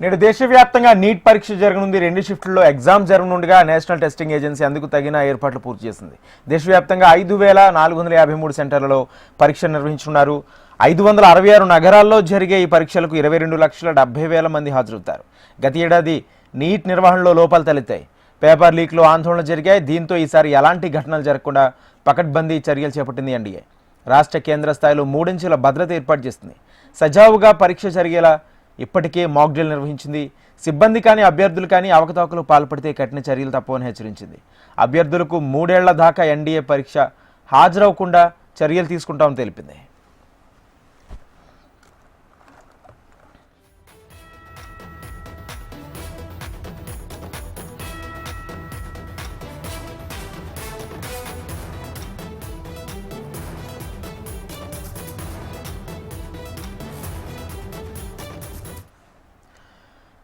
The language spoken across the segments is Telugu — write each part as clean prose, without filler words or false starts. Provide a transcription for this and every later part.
నేడు దేశవ్యాప్తంగా నీట్ పరీక్ష జరగనుంది. 2 షిఫ్టుల్లో ఎగ్జామ్ జరగనుండగా నేషనల్ టెస్టింగ్ ఏజెన్సీ అందుకు తగిన ఏర్పాట్లు పూర్తి చేసింది. దేశవ్యాప్తంగా 5,453 సెంటర్లలో పరీక్ష నిర్వహించనున్నారు. 566 నగరాల్లో జరిగే ఈ పరీక్షలకు 22,70,000 మంది హాజరవుతారు. గత ఏడాది నీట్ నిర్వహణలో లోపాలు తలెత్తాయి. పేపర్ లీక్లో ఆందోళన జరిగాయి. దీంతో ఈసారి ఎలాంటి ఘటనలు జరగకుండా పకడ్బందీ చర్యలు చేపట్టింది ఎన్డీఏ. రాష్ట్ర కేంద్ర స్థాయిలో 3 అంచెల భద్రత ఏర్పాటు చేస్తుంది. సజావుగా పరీక్ష జరిగేలా ఇప్పటికే మాక్ డ్రిల్ నిర్వహించింది. సిబ్బంది కానీ అభ్యర్థులు కానీ అవకతవకలు పాల్పడితే కఠిన చర్యలు తప్పవని హెచ్చరించింది. అభ్యర్థులకు 3 ఏళ్ల దాకా ఎన్డీఏ పరీక్ష హాజరవకుండా చర్యలు తీసుకుంటామని తెలిపింది.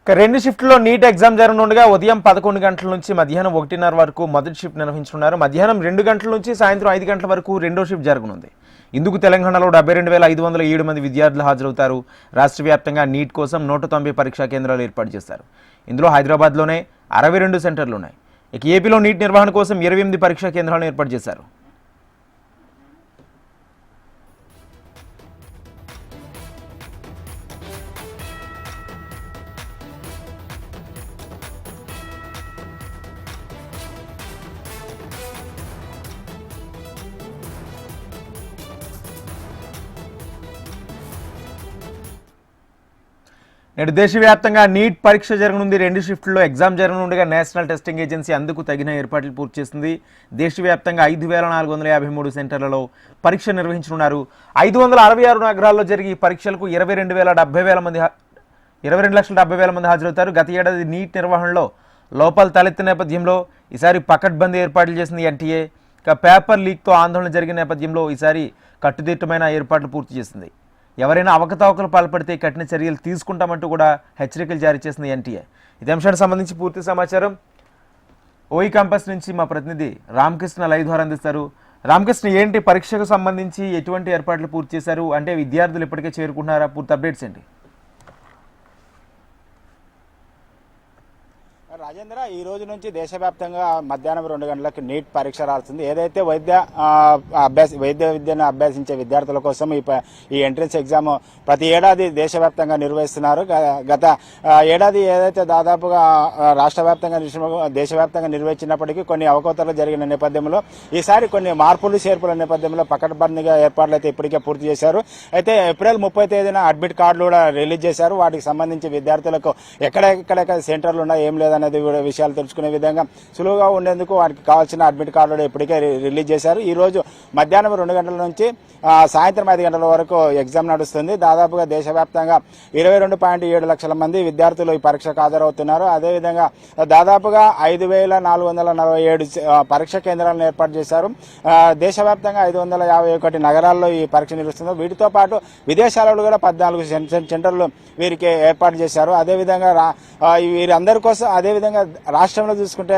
రెండు షిఫ్ట్లో నీట్ ఎగ్జామ్ జరగనుండగా ఉదయం 11 గంటల నుంచి మధ్యాహ్నం 1:30 వరకు మొదటి షిఫ్ట్ నిర్వహించనున్నారు. మధ్యాహ్నం 2 గంటల నుంచి సాయంత్రం 5 గంటల వరకు రెండో షిఫ్ట్ జరగనుంది. ఇందుకు తెలంగాణలో 72,507 మంది విద్యార్థులు హాజరవుతారు. రాష్ట్ర వ్యాప్తంగా నీట్ కోసం 190 పరీక్షా కేంద్రాలు ఏర్పాటు చేశారు. ఇందులో హైదరాబాద్లోనే 62 సెంటర్లు ఉన్నాయి. ఇక ఏపీలో నీట్ నిర్వహణ కోసం 28 పరీక్షా కేంద్రాలను ఏర్పాటు చేశారు. నేడు దేశవ్యాప్తంగా నీట్ పరీక్ష జరగనుంది. 2 షిఫ్టుల్లో ఎగ్జామ్ జరగనుండగా నేషనల్ టెస్టింగ్ ఏజెన్సీ అందుకు తగిన ఏర్పాట్లు పూర్తి చేసింది. దేశవ్యాప్తంగా 5,453 సెంటర్లలో పరీక్ష నిర్వహించనున్నారు. 566 నగరాల్లో జరిగే ఈ పరీక్షలకు 22,70,000 మంది హాజరవుతారు. గత ఏడాది నీట్ నిర్వహణలో లోపాలు తలెత్తిన నేపథ్యంలో ఈసారి పకడ్బందీ ఏర్పాట్లు చేసింది ఎన్టీఏ. ఇక పేపర్ లీక్తో ఆందోళన జరిగిన నేపథ్యంలో ఈసారి కట్టుదిట్టమైన ఏర్పాట్లు పూర్తి చేసింది. ఎవరైనా అవకతవకలు పాల్పడితే కఠిన చర్యలు తీసుకుంటామంటూ కూడా హెచ్చరికలు జారీ చేసింది ఎన్టీఏ. ఇదే అంశానికి సంబంధించి పూర్తి సమాచారం ఓఈ క్యాంపస్ నుంచి మా ప్రతినిధి రామకృష్ణ లైవ్ ద్వారా అందిస్తారు. రామకృష్ణ, ఏంటి పరీక్షకు సంబంధించి ఎటువంటి ఏర్పాట్లు పూర్తి చేశారు? అంటే విద్యార్థులు ఇప్పటికే చేరుకుంటున్నారా? పూర్తి అప్డేట్స్ ఏంటి? రాజేంద్ర, ఈ రోజు నుంచి దేశవ్యాప్తంగా మధ్యాహ్నం 2 గంటలకు నీట్ పరీక్ష రాస్తుంది. ఏదైతే వైద్య విద్యను అభ్యసించే విద్యార్థుల కోసం ఈ ఎంట్రన్స్ ఎగ్జామ్ ప్రతి ఏడాది దేశవ్యాప్తంగా నిర్వహిస్తున్నారు. గత ఏడాది ఏదైతే దాదాపుగా రాష్ట్ర వ్యాప్తంగా దేశవ్యాప్తంగా నిర్వహించినప్పటికీ కొన్ని అవకతవకలు జరిగిన నేపథ్యంలో ఈసారి కొన్ని మార్పులు చేర్పుల నేపథ్యంలో పకడ్బందీగా ఏర్పాట్లు అయితే ఇప్పటికే పూర్తి చేశారు. అయితే ఏప్రిల్ 30 తేదీన అడ్మిట్ కార్డులు కూడా రిలీజ్ చేశారు. వాటికి సంబంధించి విద్యార్థులకు ఎక్కడెక్కడ సెంటర్లు ఉన్నాయి, ఏం లేదనేది విషయాలు తెలుసుకునే విధంగా సులువుగా ఉండేందుకు వారికి కావాల్సిన అడ్మిట్ కార్డులు ఇప్పటికే రిలీజ్ చేశారు. ఈ రోజు మధ్యాహ్నం 2 గంటల నుంచి సాయంత్రం 5 గంటల వరకు ఎగ్జామ్ నడుస్తుంది. దాదాపుగా దేశవ్యాప్తంగా 22.7 లక్షల మంది విద్యార్థులు ఈ పరీక్షకు హాజరవుతున్నారు. అదేవిధంగా దాదాపుగా 5,447 పరీక్షా కేంద్రాలను ఏర్పాటు చేశారు. దేశవ్యాప్తంగా 551 నగరాల్లో ఈ పరీక్ష నిర్వహిస్తున్నారు. వీటితో పాటు విదేశాలలో కూడా 14 సెంటర్లు వీరికి ఏర్పాటు చేశారు. అదేవిధంగా వీరందరి కోసం అదేవిధంగా రాష్ట్రంలో చూసుకుంటే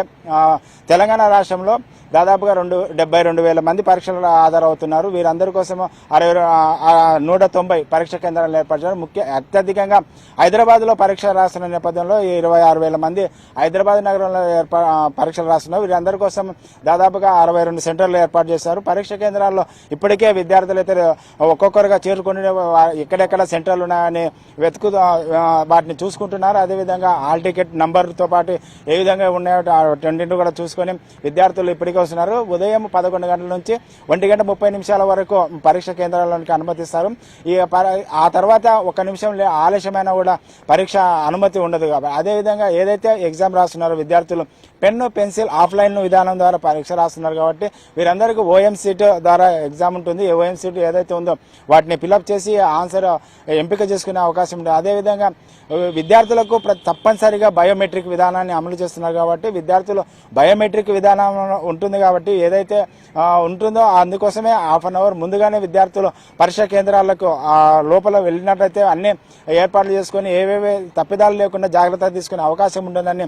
తెలంగాణ రాష్ట్రంలో దాదాపుగా 72,000 మంది పరీక్షలు హాజరవుతున్నారు. వీరందరి కోసం 190 పరీక్షా కేంద్రాలను ఏర్పరిచారు. అత్యధికంగా హైదరాబాద్లో పరీక్ష రాస్తున్న నేపథ్యంలో 26,000 మంది హైదరాబాద్ నగరంలో పరీక్షలు రాస్తున్నారు. వీరందరి కోసం దాదాపుగా 62 సెంటర్లు ఏర్పాటు చేశారు. పరీక్షా కేంద్రాల్లో ఇప్పటికే విద్యార్థులు అయితే ఒక్కొక్కరుగా చేరుకుని ఎక్కడెక్కడ సెంటర్లు ఉన్నాయని వాటిని చూసుకుంటున్నారు. అదేవిధంగా హాల్ టికెట్ నంబర్తో పాటు ఏ విధంగా ఉన్నాయో రెండింటిని కూడా చూసుకొని విద్యార్థులు ఇప్పటికే వస్తున్నారు. ఉదయం 11 గంటల నుంచి 1:30 వరకు పరీక్ష కేంద్రాల్లోనికి అనుమతిస్తారు. ఆ తర్వాత 1 నిమిషం ఆలస్యమైనా కూడా పరీక్ష అనుమతి ఉండదు. కాబట్టి అదేవిధంగా ఏదైతే ఎగ్జామ్ రాస్తున్నారో విద్యార్థులు పెన్ను పెన్సిల్ ఆఫ్లైన్ విధానం ద్వారా పరీక్ష రాస్తున్నారు. కాబట్టి వీరందరికీ ఓఎం సీట్ ద్వారా ఎగ్జామ్ ఉంటుంది. ఓఎం సీట్ ఏదైతే ఉందో వాటిని ఫిలప్ చేసి ఆన్సర్ ఎంపిక చేసుకునే అవకాశం ఉంటుంది. అదేవిధంగా విద్యార్థులకు తప్పనిసరిగా బయోమెట్రిక్ విధానాన్ని అమలు చేస్తున్నారు. కాబట్టి విద్యార్థులు బయోమెట్రిక్ విధానం ఉంటుంది కాబట్టి ఏదైతే ఉంటుందో అందుకోసమే హాఫ్ అన్ అవర్ ముందుగానే విద్యార్థులు పరీక్షా కేంద్రాలకు లోపల వెళ్ళినట్లయితే అన్ని ఏర్పాట్లు చేసుకుని ఏవేవి తప్పిదాలు లేకుండా జాగ్రత్త తీసుకునే అవకాశం ఉంటుందని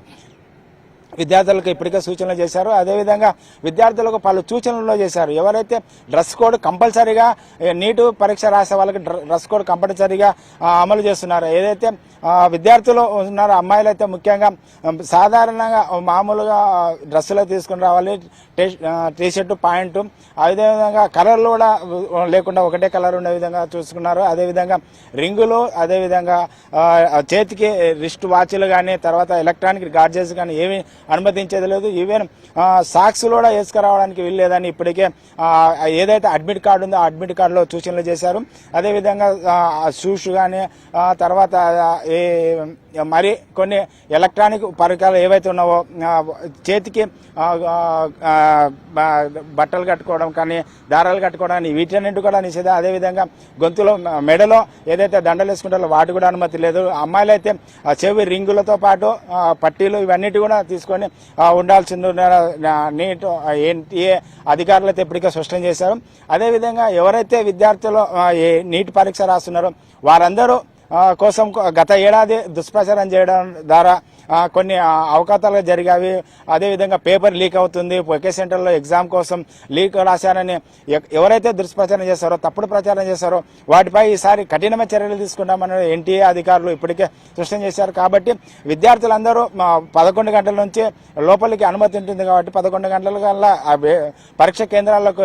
విద్యార్థులకు ఇప్పటికే సూచనలు చేశారు. అదేవిధంగా విద్యార్థులకు పలు సూచనలు చేశారు. ఎవరైతే డ్రెస్ కోడ్ కంపల్సరీగా నీటు పరీక్ష రాసే వాళ్ళకి డ్రెస్ కోడ్ కంపల్సరీగా అమలు చేస్తున్నారు. ఏదైతే విద్యార్థులు ఉన్నారో అమ్మాయిలు అయితే ముఖ్యంగా సాధారణంగా మామూలుగా డ్రెస్సులో తీసుకుని రావాలి, టీషర్టు ప్యాంటు, అదేవిధంగా కలర్లు కూడా లేకుండా ఒకటే కలర్ ఉండే విధంగా చూసుకున్నారు. అదేవిధంగా రింగులు, అదేవిధంగా చేతికి రిస్ట్ వాచ్లు కానీ తర్వాత ఎలక్ట్రానిక్ గాడ్జెట్స్ కానీ ఏమి అనుమతించేది లేదు. ఈవెన్ సాక్స్ కూడా వేసుకురావడానికి వీల్లేదని ఇప్పటికే ఏదైతే అడ్మిట్ కార్డు ఉందో ఆ అడ్మిట్ కార్డులో సూచనలు చేశారు. అదేవిధంగా షూస్ కానీ తర్వాత మరి కొన్ని ఎలక్ట్రానిక్ పరికరాలు ఏవైతే ఉన్నావో చేతికి బట్టలు కట్టుకోవడం కానీ దారాలు కట్టుకోవడం కానీ వీటన్నింటి కూడా నిషేధం. అదేవిధంగా గొంతులో మెడలో ఏదైతే దండలు వేసుకుంటారో వాటి కూడా అనుమతి లేదు. అమ్మాయిలు అయితే చెవి రింగులతో పాటు పట్టీలు ఇవన్నిటి కూడా తీసుకొని ఉండాల్సింది నీట్ ఎన్టీఏ అధికారులు అయితే ఇప్పటికే స్పష్టం చేశారు. అదేవిధంగా ఎవరైతే విద్యార్థులు నీట్ పరీక్ష రాస్తున్నారో వారందరూ కోసం గత ఏడాది దుష్ప్రచారం చేయడం ద్వారా కొన్ని అవకాశాలు జరిగాయి. అదేవిధంగా పేపర్ లీక్ అవుతుంది, ఒకే సెంటర్లో ఎగ్జామ్ కోసం లీక్ రాశారని ఎవరైతే దుష్ప్రచారం చేస్తారో, తప్పుడు ప్రచారం చేస్తారో వాటిపై ఈసారి కఠినమైన చర్యలు తీసుకుంటామని ఎన్టీఏ అధికారులు ఇప్పటికే స్పష్టం చేశారు. కాబట్టి విద్యార్థులందరూ 11 గంటల నుంచి లోపలికి అనుమతి ఉంటుంది కాబట్టి 11 గంటల కల్లా పరీక్ష కేంద్రాలకు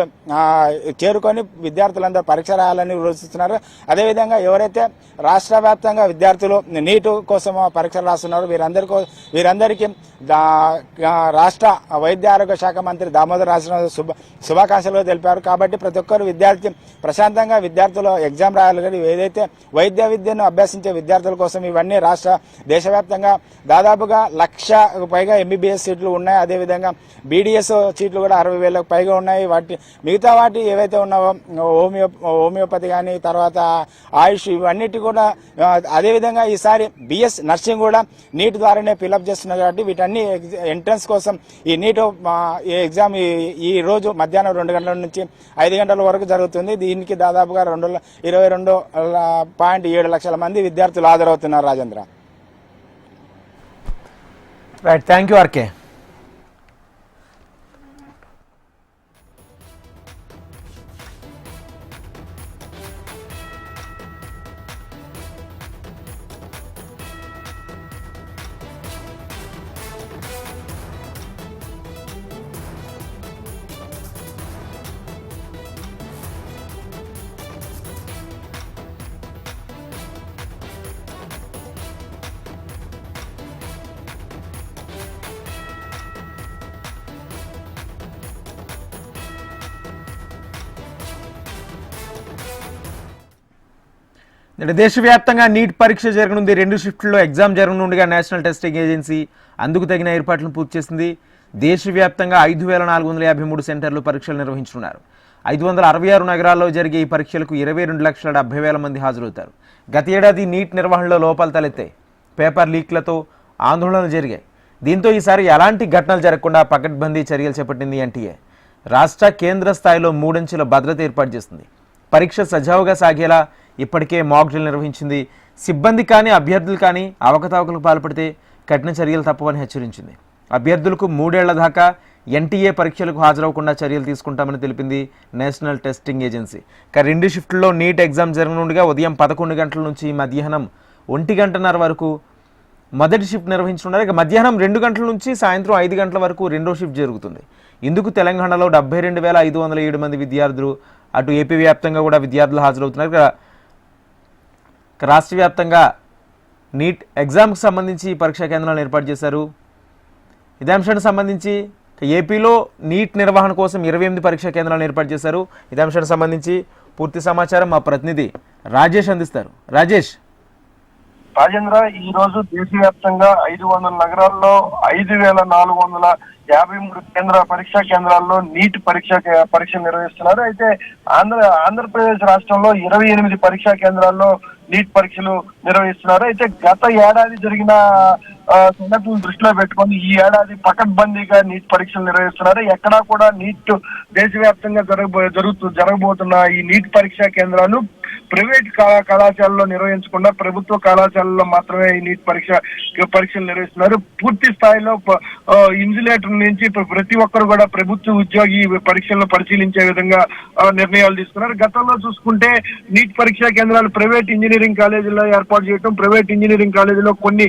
చేరుకొని విద్యార్థులందరూ పరీక్ష రాయాలని సూచిస్తున్నారు. అదేవిధంగా ఎవరైతే రాష్ట్ర వ్యాప్తంగా విద్యార్థులు నీటు కోసం పరీక్షలు రాస్తున్నారు వీరందరికీ రాష్ట్ర వైద్య ఆరోగ్య శాఖ మంత్రి దామోదర్ రాజనరసింహ శుభాకాంక్షలు తెలిపారు. కాబట్టి ప్రతి ఒక్కరు విద్యార్థి ప్రశాంతంగా విద్యార్థులు ఎగ్జామ్ రాయాలి. కానీ ఏదైతే వైద్య విద్యను అభ్యసించే విద్యార్థుల కోసం ఇవన్నీ దేశవ్యాప్తంగా దాదాపుగా 1,00,000 పైగా ఎంబీబీఎస్ సీట్లు ఉన్నాయి. అదేవిధంగా బీడీఎస్ సీట్లు కూడా 60,000కు పైగా ఉన్నాయి. మిగతా వాటి ఏవైతే ఉన్నావో హోమియోపతి కానీ తర్వాత ఆయుష్ ఇవన్నిటి కూడా అదేవిధంగా ఈసారి బిఎస్ నర్సింగ్ కూడా నీట్ ద్వారానే ఫిల్అప్ చేస్తున్నారు. కాబట్టి వీటన్ని ఎంట్రన్స్ కోసం ఈ నీట్ ఎగ్జామ్ ఈ రోజు మధ్యాహ్నం 2 గంటల నుంచి 5 గంటల వరకు జరుగుతుంది. దీనికి దాదాపుగా 22.7 లక్షల మంది విద్యార్థులు హాజరవుతున్నారు. Rajendra. Right, thank you RK. దేశవ్యాప్తంగా నీట్ పరీక్ష జరగనుంది. 2 షిఫ్ట్లో ఎగ్జామ్ జరగనుండగా నేషనల్ టెస్టింగ్ ఏజెన్సీ అందుకు తగిన ఏర్పాట్లను పూర్తి చేసింది. దేశవ్యాప్తంగా 5,453 సెంటర్లు పరీక్షలు నిర్వహించనున్నారు. 566 నగరాల్లో జరిగే ఈ పరీక్షలకు 22,70,000 మంది హాజరవుతారు. గత ఏడాది నీట్ నిర్వహణలో లోపాలు తలెత్తాయి. పేపర్ లీక్లతో ఆందోళనలు జరిగాయి. దీంతో ఈసారి ఎలాంటి ఘటనలు జరగకుండా పకడ్బందీ చర్యలు చేపట్టింది ఎన్టీఏ. రాష్ట్ర కేంద్ర స్థాయిలో 3 అంచెల భద్రత ఏర్పాటు చేస్తుంది. పరీక్ష సజావుగా సాగేలా ఇప్పటికే మాక్ డ్రిల్ నిర్వహించింది. సిబ్బంది కానీ అభ్యర్థులు కానీ అవకతవకలకు పాల్పడితే కఠిన చర్యలు తప్పవని హెచ్చరించింది. అభ్యర్థులకు 3 ఏళ్ల దాకా ఎన్టీఏ పరీక్షలకు హాజరవకుండా చర్యలు తీసుకుంటామని తెలిపింది నేషనల్ టెస్టింగ్ ఏజెన్సీ. 2 షిఫ్ట్లో నీట్ ఎగ్జామ్ జరగనుండగా ఉదయం 11 గంటల నుంచి మధ్యాహ్నం 1:30 వరకు మొదటి షిఫ్ట్ నిర్వహించనున్నారు. ఇక మధ్యాహ్నం 2 గంటల నుంచి సాయంత్రం 5 గంటల వరకు రెండో షిఫ్ట్ జరుగుతుంది. ఇందుకు తెలంగాణలో 72,507 మంది విద్యార్థులు, అటు ఏపీ వ్యాప్తంగా కూడా విద్యార్థులు హాజరవుతున్నారు. రాష్ట్ర వ్యాప్తంగా నీట్ ఎగ్జామ్కి సంబంధించి పరీక్షా కేంద్రాలను ఏర్పాటు చేశారు. ఇదే అంశానికి సంబంధించి ఏపీలో నీట్ నిర్వహణ కోసం 28 పరీక్షా కేంద్రాలను ఏర్పాటు చేశారు. ఇదే అంశానికి సంబంధించి పూర్తి సమాచారం మా ప్రతినిధి రాజేష్ అందిస్తారు. రాజేష్. రాజేంద్ర, ఈ రోజు దేశవ్యాప్తంగా 500 నగరాల్లో 5,453 పరీక్షా కేంద్రాల్లో నీట్ పరీక్ష నిర్వహిస్తున్నారు. అయితే ఆంధ్రప్రదేశ్ రాష్ట్రంలో 28 పరీక్షా కేంద్రాల్లో నీట్ పరీక్షలు నిర్వహిస్తున్నారు. అయితే గత ఏడాది జరిగిన సంగతులను దృష్టిలో పెట్టుకొని ఈ ఏడాది పకడ్బందీగా నీట్ పరీక్షలు నిర్వహిస్తున్నారు. ఎక్కడా కూడా నీట్ దేశవ్యాప్తంగా జరగబోతున్న ఈ నీట్ పరీక్షా కేంద్రాలు ప్రైవేట్ కళాశాలలో నిర్వహించకుండా ప్రభుత్వ కళాశాలలో మాత్రమే ఈ నీట్ పరీక్షలు నిర్వహిస్తున్నారు. పూర్తి స్థాయిలో ఇన్సులేటర్ నుంచి ప్రతి ఒక్కరు కూడా ప్రభుత్వ ఉద్యోగి పరీక్షలను పరిశీలించే విధంగా నిర్ణయాలు తీసుకున్నారు. గతంలో చూసుకుంటే నీట్ పరీక్షా కేంద్రాలు ప్రైవేట్ ఇంజనీరింగ్ కాలేజీలో ఏర్పాటు చేయడం, ప్రైవేట్ ఇంజనీరింగ్ కాలేజీలో కొన్ని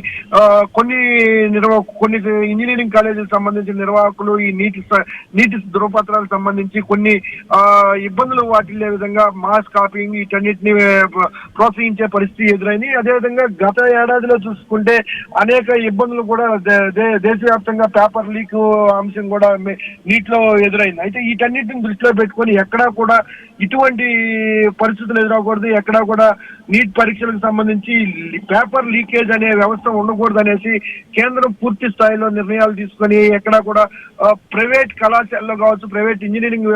ఇంజనీరింగ్ కాలేజీలకు సంబంధించిన నిర్వాహకులు ఈ నీటి ధృవపత్రాలకు సంబంధించి కొన్ని ఇబ్బందులు వాటిల్లే విధంగా మాస్ కాపీయింగ్ వీటన్నిటిని ప్రోత్సహించే పరిస్థితి ఎదురైంది. అదేవిధంగా గత ఏడాదిలో చూసుకుంటే అనేక ఇబ్బందులు కూడా దేశవ్యాప్తంగా పేపర్ లీక్ అంశం కూడా నీటిలో ఎదురైంది. అయితే వీటన్నిటిని దృష్టిలో పెట్టుకొని ఎక్కడా కూడా ఇటువంటి పరిస్థితులు ఎదురవకూడదు, ఎక్కడా కూడా నీట్ పరీక్షలకు సంబంధించి పేపర్ లీకేజ్ అనే వ్యవస్థ ఉండకూడదు అనేసి కేంద్రం పూర్తి స్థాయిలో నిర్ణయాలు తీసుకొని ఎక్కడా కూడా ప్రైవేట్ కళాశాలలో కావచ్చు, ప్రైవేట్ ఇంజనీరింగ్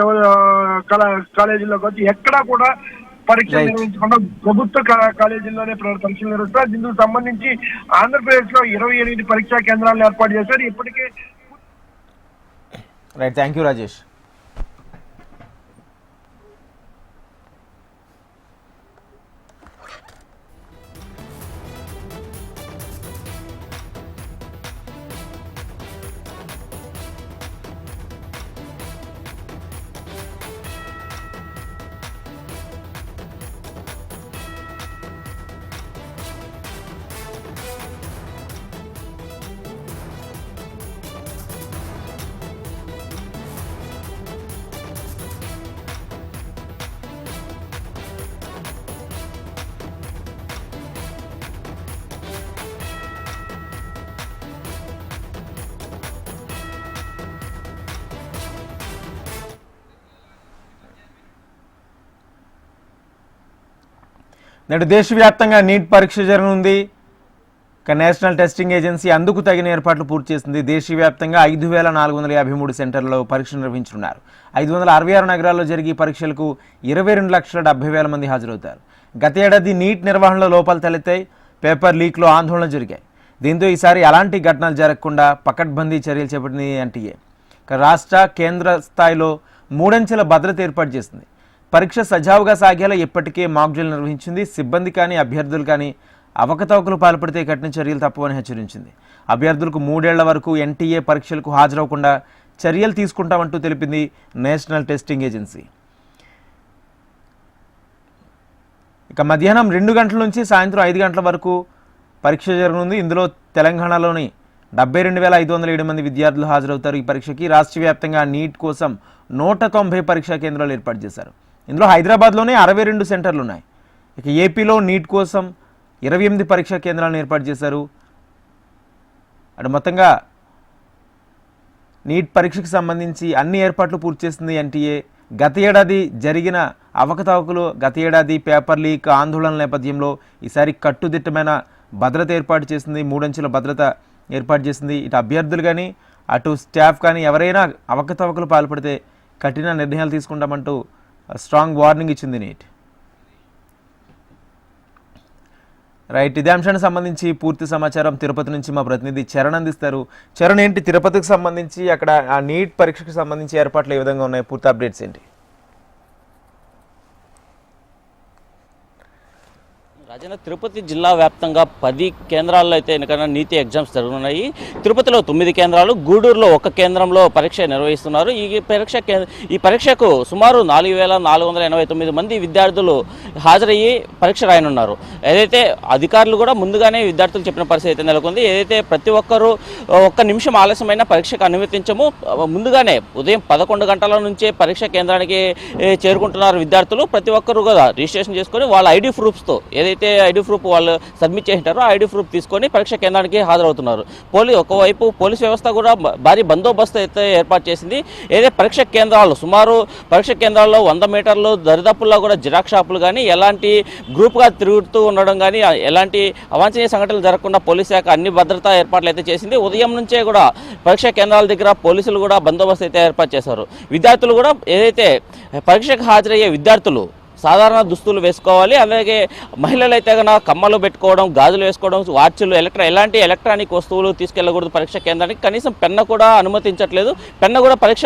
కాలేజీల్లో కావచ్చు, ఎక్కడా కూడా పరీక్షలు నిర్వహించకుండా ప్రభుత్వ కాలేజీల్లోనే పరీక్షలు నిర్వహిస్తారు. దీనికి సంబంధించి ఆంధ్రప్రదేశ్ లో 28 పరీక్షా కేంద్రాలను ఏర్పాటు చేశారు. ఇప్పటికే రైట్, థ్యాంక్ యూ రాజేష్. నేడు దేశవ్యాప్తంగా నీట్ పరీక్ష జరగనుంది. నేషనల్ టెస్టింగ్ ఏజెన్సీ అందుకు తగిన ఏర్పాట్లు పూర్తి చేసింది. దేశవ్యాప్తంగా 5453 సెంటర్లలో పరీక్షలు నిర్వహించనున్నారు. 566 నగరాల్లో జరిగే పరీక్షలకు 22,70,000 మంది హాజరవుతారు. గత ఏడాది నీట్ నిర్వహణలో లోపాలు తలెత్తాయి. పేపర్ లీక్లో ఆందోళన జరిగాయి. దీంతో ఈసారి అలాంటి ఘటనలు జరగకుండా పకడ్బందీ చర్యలు చేపట్టింది ఎన్టీఏ. రాష్ట్ర కేంద్ర స్థాయిలో 3 అంచెల భద్రత ఏర్పాటు చేసింది. పరీక్ష సజావుగా సాగేలా ఇప్పటికే మాక్ డ్రిల్ నిర్వహించింది. సిబ్బంది కానీ అభ్యర్థులు కానీ అవకతవకలు పాల్పడితే కఠిన చర్యలు తప్పవని హెచ్చరించింది. అభ్యర్థులకు 3 ఏళ్ల వరకు ఎన్టీఏ పరీక్షలకు హాజరవకుండా చర్యలు తీసుకుంటామంటూ తెలిపింది నేషనల్ టెస్టింగ్ ఏజెన్సీ. ఇక మధ్యాహ్నం 2 గంటల నుంచి సాయంత్రం 5 గంటల వరకు పరీక్ష జరగనుంది. ఇందులో తెలంగాణలోని 72,507 మంది విద్యార్థులు హాజరవుతారు. ఈ పరీక్షకి రాష్ట్ర వ్యాప్తంగా నీట్ కోసం 190 పరీక్షా కేంద్రాలు ఏర్పాటు చేశారు. ఇందులో హైదరాబాద్లోనే 62 సెంటర్లు ఉన్నాయి. ఇక ఏపీలో నీట్ కోసం 28 పరీక్షా కేంద్రాలను ఏర్పాటు చేశారు. అటు మొత్తంగా నీట్ పరీక్షకు సంబంధించి అన్ని ఏర్పాట్లు పూర్తి చేసింది ఎన్టీఏ. గత ఏడాది జరిగిన అవకతవకలు, గత ఏడాది పేపర్ లీక్ ఆందోళనల నేపథ్యంలో ఈసారి కట్టుదిట్టమైన భద్రత ఏర్పాటు చేసింది. 3 అంచెల భద్రత ఏర్పాటు చేసింది. ఇటు అభ్యర్థులు కానీ అటు స్టాఫ్ కానీ ఎవరైనా అవకతవకలు పాల్పడితే కఠిన నిర్ణయాలు తీసుకుంటామంటూ స్ట్రాంగ్ వార్నింగ్ ఇచ్చింది నీట్. రైట్, ఇదే అంశానికి సంబంధించి పూర్తి సమాచారం తిరుపతి నుంచి మా ప్రతినిధి చరణ్ అందిస్తారు. చరణ్, ఏంటి తిరుపతికి సంబంధించి అక్కడ ఆ నీట్ పరీక్షకు సంబంధించి ఏర్పాట్లు ఏ విధంగా ఉన్నాయి, పూర్తి అప్డేట్స్ ఏంటి? రాజన్న, తిరుపతి జిల్లా వ్యాప్తంగా 10 కేంద్రాల్లో అయితే ఎన్నికైనా నీతి ఎగ్జామ్స్ జరుగుతున్నాయి. తిరుపతిలో 9 కేంద్రాలు, గూడూరులో 1 కేంద్రంలో పరీక్ష నిర్వహిస్తున్నారు. ఈ పరీక్షకు సుమారు 4,489 మంది విద్యార్థులు హాజరయ్యి పరీక్ష రాయనున్నారు. ఏదైతే అధికారులు కూడా ముందుగానే విద్యార్థులు చెప్పిన పరిస్థితి అయితే నెలకొంది. ఏదైతే ప్రతి ఒక్కరూ 1 నిమిషం ఆలస్యమైన పరీక్షకు అనుమతించము, ముందుగానే ఉదయం 11 గంటల నుంచే పరీక్ష కేంద్రానికి చేరుకుంటున్నారు విద్యార్థులు. ప్రతి ఒక్కరు కూడా రిజిస్ట్రేషన్ చేసుకొని వాళ్ళ ఐడి ప్రూఫ్స్తో, ఏదైతే ఐడి ప్రూఫ్ వాళ్ళు సబ్మిట్ చేసింటారో ఐడి ప్రూఫ్ తీసుకొని పరీక్ష కేంద్రానికి హాజరవుతున్నారు. ఒకవైపు పోలీస్ వ్యవస్థ కూడా భారీ బందోబస్తు అయితే ఏర్పాటు చేసింది. ఏదైతే పరీక్ష కేంద్రాలు సుమారు పరీక్ష కేంద్రాల్లో 100 మీటర్లు దరిదాపుల్లో కూడా జిరాక్స్ షాపులు కానీ ఎలాంటి గ్రూప్గా తిరుగుతూ ఉండడం కానీ ఎలాంటి అవాంఛనీయ సంఘటనలు జరగకుండా పోలీస్ శాఖ అన్ని భద్రతా ఏర్పాట్లు అయితే చేసింది. ఉదయం నుంచే కూడా పరీక్ష కేంద్రాల దగ్గర పోలీసులు కూడా బందోబస్తు అయితే ఏర్పాటు చేశారు. విద్యార్థులు కూడా ఏదైతే పరీక్షకు హాజరయ్యే విద్యార్థులు సాధారణ దుస్తులు వేసుకోవాలి. అలాగే మహిళలు అయితే కనుక కమ్మలు పెట్టుకోవడం, గాజులు వేసుకోవడం, వాచ్లు, ఎలాంటి ఎలక్ట్రానిక్ వస్తువులు తీసుకెళ్లకూడదు పరీక్ష కేంద్రానికి. కనీసం పెన్న కూడా అనుమతించట్లేదు. పెన్న కూడా పరీక్ష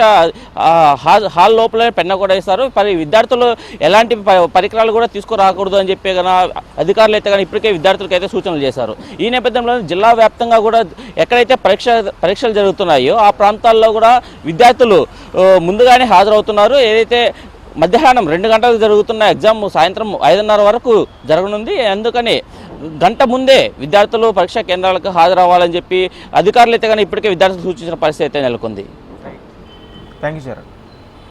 హాల్ లోపలే పెన్న కూడా ఇస్తారు. విద్యార్థులు ఎలాంటి పరికరాలు కూడా తీసుకురాకూడదు అని చెప్పి కనుక అధికారులు అయితే కనుక ఇప్పటికే విద్యార్థులకు అయితే సూచనలు చేశారు. ఈ నేపథ్యంలో జిల్లా వ్యాప్తంగా కూడా ఎక్కడైతే పరీక్షలు జరుగుతున్నాయో ఆ ప్రాంతాల్లో కూడా విద్యార్థులు ముందుగానే హాజరవుతున్నారు. ఏదైతే మధ్యాహ్నం 2 గంటలకు జరుగుతున్న ఎగ్జామ్ సాయంత్రం 5:30 వరకు జరగనుంది. అందుకని గంట ముందే విద్యార్థులు పరీక్షా కేంద్రాలకు హాజరవ్వాలని చెప్పి అధికారులు అయితే కానీ ఇప్పటికే విద్యార్థులు సూచించిన పరిస్థితి అయితే నెలకొంది. Thank you sir.